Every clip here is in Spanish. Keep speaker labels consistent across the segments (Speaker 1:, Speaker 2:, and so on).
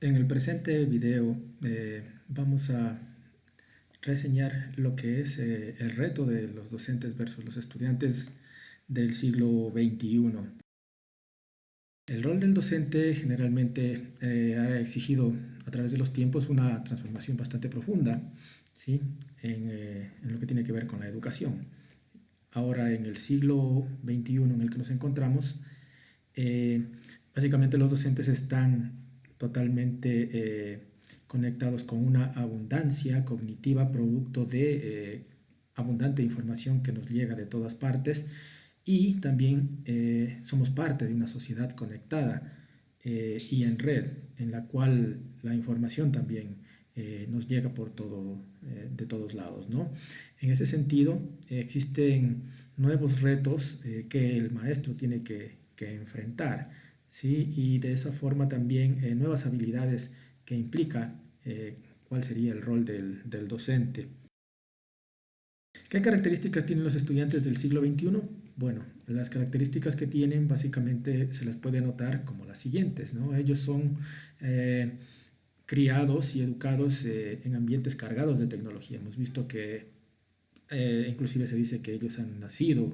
Speaker 1: En el presente video vamos a reseñar lo que es el reto de los docentes versus los estudiantes del siglo XXI. El rol del docente generalmente ha exigido a través de los tiempos una transformación bastante profunda, ¿sí? En lo que tiene que ver con la educación. Ahora, en el siglo XXI en el que nos encontramos, eh, básicamente los docentes están totalmente conectados con una abundancia cognitiva producto de abundante información que nos llega de todas partes, y también somos parte de una sociedad conectada y en red, en la cual la información también nos llega de todos lados, ¿no? En ese sentido, existen nuevos retos que el maestro tiene que enfrentar, ¿sí? Y de esa forma también nuevas habilidades que implica cuál sería el rol del docente. ¿Qué características tienen los estudiantes del siglo XXI? Bueno, las características que tienen básicamente se las puede notar como las siguientes, ¿no? Ellos son criados y educados en ambientes cargados de tecnología. Hemos visto que inclusive se dice que ellos han nacido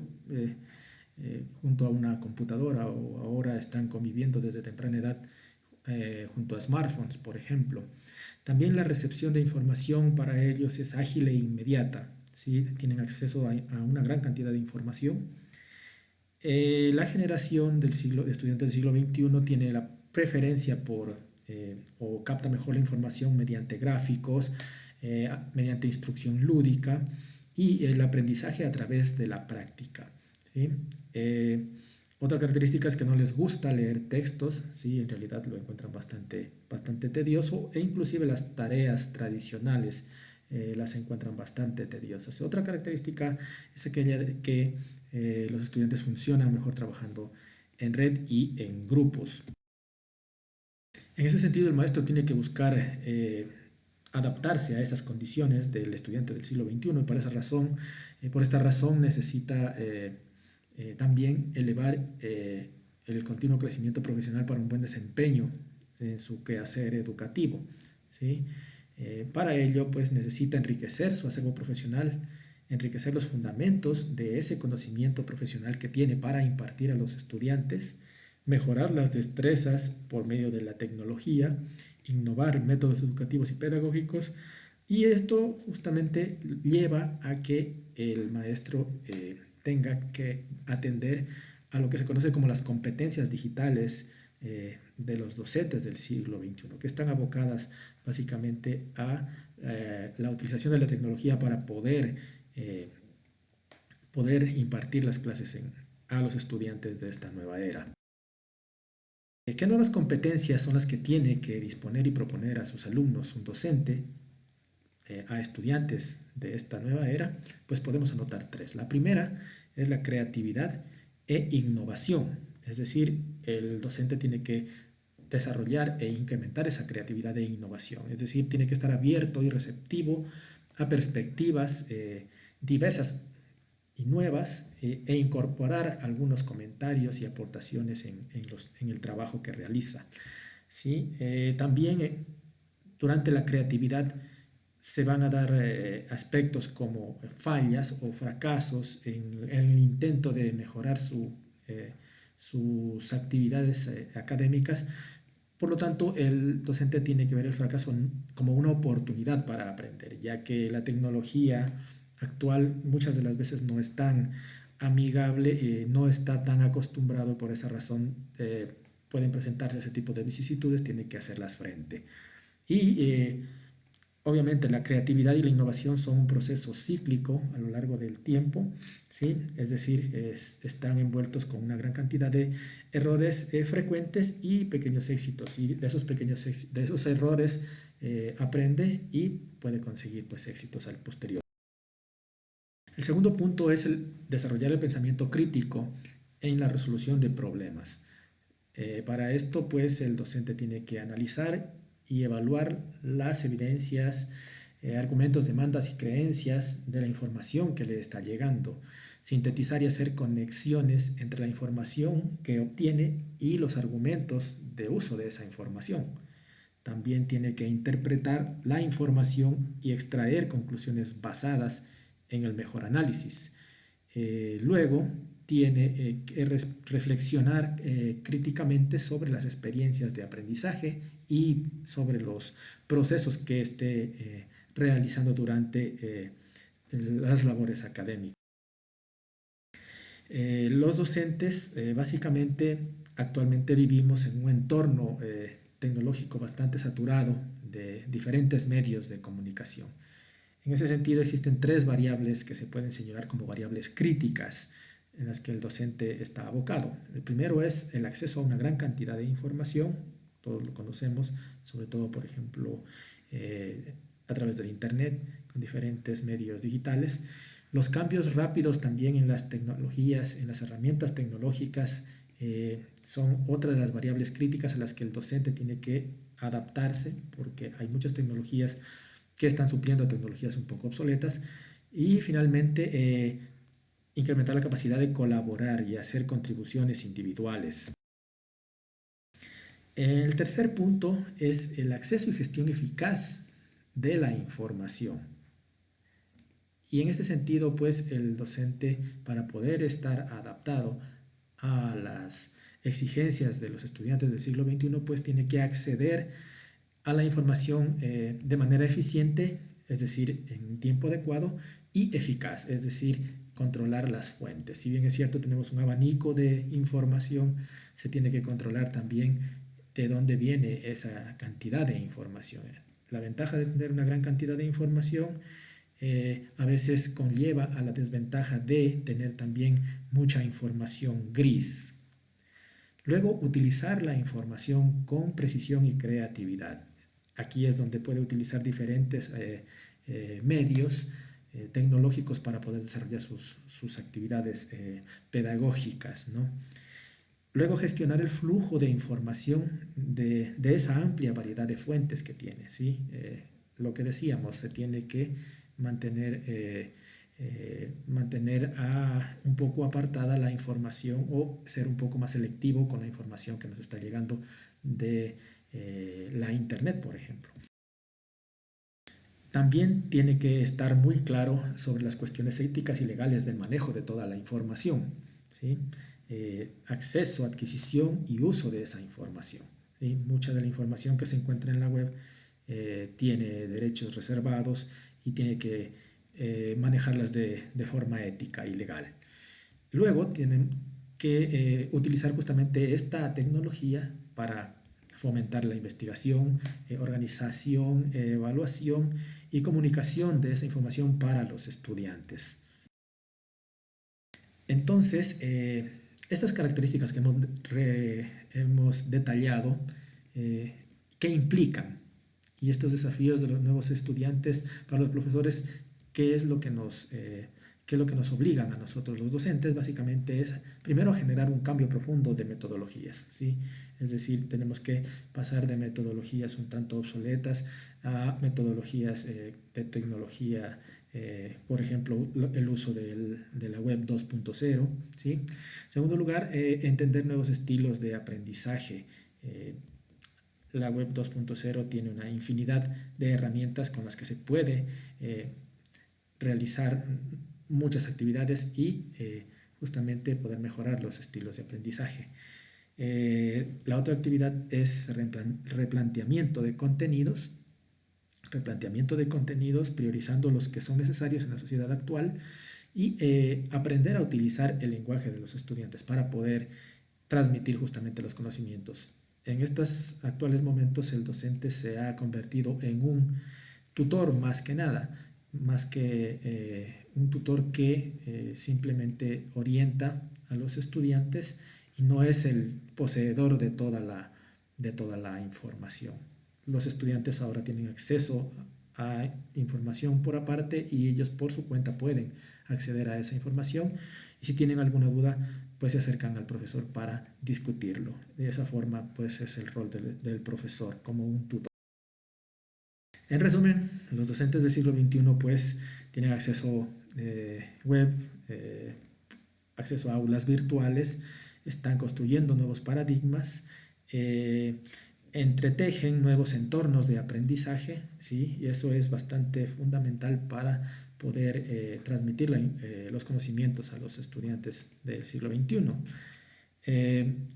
Speaker 1: junto a una computadora, o ahora están conviviendo desde temprana edad junto a smartphones, por ejemplo. También la recepción de información para ellos es ágil e inmediata, ¿sí? Tienen acceso a una gran cantidad de información. La generación de estudiantes del siglo XXI tiene la preferencia o capta mejor la información mediante gráficos, mediante instrucción lúdica y el aprendizaje a través de la práctica, ¿sí? Otra característica es que no les gusta leer textos, ¿sí? En realidad lo encuentran bastante tedioso, e inclusive las tareas tradicionales las encuentran bastante tediosas. Otra característica es aquella de que los estudiantes funcionan mejor trabajando en red y en grupos. En ese sentido, el maestro tiene que buscar adaptarse a esas condiciones del estudiante del siglo XXI, y por esta razón necesita también elevar el continuo crecimiento profesional para un buen desempeño en su quehacer educativo, ¿sí? Para ello, pues necesita enriquecer su acervo profesional, enriquecer los fundamentos de ese conocimiento profesional que tiene para impartir a los estudiantes, mejorar las destrezas por medio de la tecnología, innovar métodos educativos y pedagógicos, y esto justamente lleva a que el maestro tenga que atender a lo que se conoce como las competencias digitales de los docentes del siglo XXI, que están abocadas básicamente a la utilización de la tecnología para poder impartir las clases a los estudiantes de esta nueva era. ¿Qué nuevas competencias son las que tiene que disponer y proponer a sus alumnos un docente, a estudiantes de esta nueva era? Pues podemos anotar tres. La primera es la creatividad e innovación, es decir, el docente tiene que desarrollar e incrementar esa creatividad e innovación, es decir, tiene que estar abierto y receptivo a perspectivas diversas y nuevas, e incorporar algunos comentarios y aportaciones en el trabajo que realiza, ¿sí? También durante la creatividad se van a dar aspectos como fallas o fracasos en el intento de mejorar sus actividades académicas. Por lo tanto, el docente tiene que ver el fracaso como una oportunidad para aprender, ya que la tecnología actual muchas de las veces no es tan amigable, no está tan acostumbrado. Por esa razón pueden presentarse ese tipo de vicisitudes, tiene que hacerlas frente. Y obviamente la creatividad y la innovación son un proceso cíclico a lo largo del tiempo, ¿sí? Es decir, están envueltos con una gran cantidad de errores frecuentes y pequeños éxitos, y de esos errores aprende y puede conseguir pues éxitos al posterior. El segundo punto es el desarrollar el pensamiento crítico en la resolución de problemas. Para esto, pues, el docente tiene que analizar y evaluar las evidencias, argumentos, demandas y creencias de la información que le está llegando, sintetizar y hacer conexiones entre la información que obtiene y los argumentos de uso de esa información. también tiene que interpretar la información y extraer conclusiones basadas en el mejor análisis. Luego, tiene que reflexionar críticamente sobre las experiencias de aprendizaje y sobre los procesos que esté realizando durante las labores académicas. Los docentes, básicamente, actualmente vivimos en un entorno tecnológico bastante saturado de diferentes medios de comunicación. En ese sentido, existen tres variables que se pueden señalar como variables críticas en las que el docente está abocado. El primero es el acceso a una gran cantidad de información, todos lo conocemos, sobre todo, por ejemplo, a través del Internet, con diferentes medios digitales. Los cambios rápidos también en las tecnologías, en las herramientas tecnológicas, son otra de las variables críticas a las que el docente tiene que adaptarse, porque hay muchas tecnologías que están supliendo tecnologías un poco obsoletas. Y finalmente, incrementar la capacidad de colaborar y hacer contribuciones individuales. El tercer punto es el acceso y gestión eficaz de la información. Y en este sentido, pues el docente, para poder estar adaptado a las exigencias de los estudiantes del siglo XXI, pues tiene que acceder a la información de manera eficiente, es decir, en un tiempo adecuado, y eficaz, es decir, controlar las fuentes. Si bien es cierto, tenemos un abanico de información, se tiene que controlar también de dónde viene esa cantidad de información. La ventaja de tener una gran cantidad de información a veces conlleva a la desventaja de tener también mucha información gris. Luego, utilizar la información con precisión y creatividad. Aquí es donde puede utilizar diferentes medios tecnológicos para poder desarrollar sus actividades pedagógicas, ¿no? Luego, gestionar el flujo de información de esa amplia variedad de fuentes que tiene, ¿sí? Lo que decíamos, se tiene que mantener un poco apartada la información o ser un poco más selectivo con la información que nos está llegando de la Internet, por ejemplo. También tiene que estar muy claro sobre las cuestiones éticas y legales del manejo de toda la información, ¿sí? Acceso, adquisición y uso de esa información, ¿sí? Mucha de la información que se encuentra en la web tiene derechos reservados y tiene que manejarlas de forma ética y legal. Luego tienen que utilizar justamente esta tecnología para fomentar la investigación, organización, evaluación y comunicación de esa información para los estudiantes. Entonces, estas características que hemos detallado, ¿qué implican? Y estos desafíos de los nuevos estudiantes para los profesores, ¿qué es lo que nos obligan a nosotros los docentes? Básicamente es, primero, generar un cambio profundo de metodologías, ¿sí? Es decir, tenemos que pasar de metodologías un tanto obsoletas a metodologías de tecnología, por ejemplo, el uso de la web 2.0, ¿sí? En segundo lugar, entender nuevos estilos de aprendizaje. La web 2.0 tiene una infinidad de herramientas con las que se puede realizar muchas actividades y justamente poder mejorar los estilos de aprendizaje. La otra actividad es replanteamiento de contenidos, priorizando los que son necesarios en la sociedad actual y aprender a utilizar el lenguaje de los estudiantes para poder transmitir justamente los conocimientos. En estos actuales momentos el docente se ha convertido en un tutor más que nada, más que un tutor que simplemente orienta a los estudiantes y no es el poseedor de toda la información. Los estudiantes ahora tienen acceso a información por aparte y ellos por su cuenta pueden acceder a esa información y si tienen alguna duda pues se acercan al profesor para discutirlo. De esa forma pues es el rol del profesor como un tutor. En resumen, los docentes del siglo XXI pues tienen acceso web, acceso a aulas virtuales, están construyendo nuevos paradigmas, entretejen nuevos entornos de aprendizaje, ¿sí? Y eso es bastante fundamental para poder transmitir los conocimientos a los estudiantes del siglo XXI.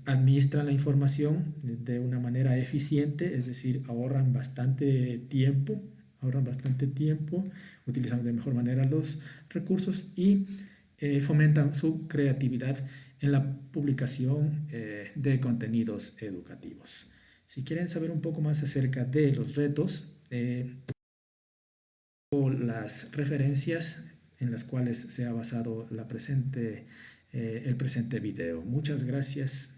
Speaker 1: Administran la información de una manera eficiente, es decir, ahorran bastante tiempo, utilizan de mejor manera los recursos y fomentan su creatividad en la publicación de contenidos educativos. Si quieren saber un poco más acerca de los retos o las referencias en las cuales se ha basado el presente video. Muchas gracias.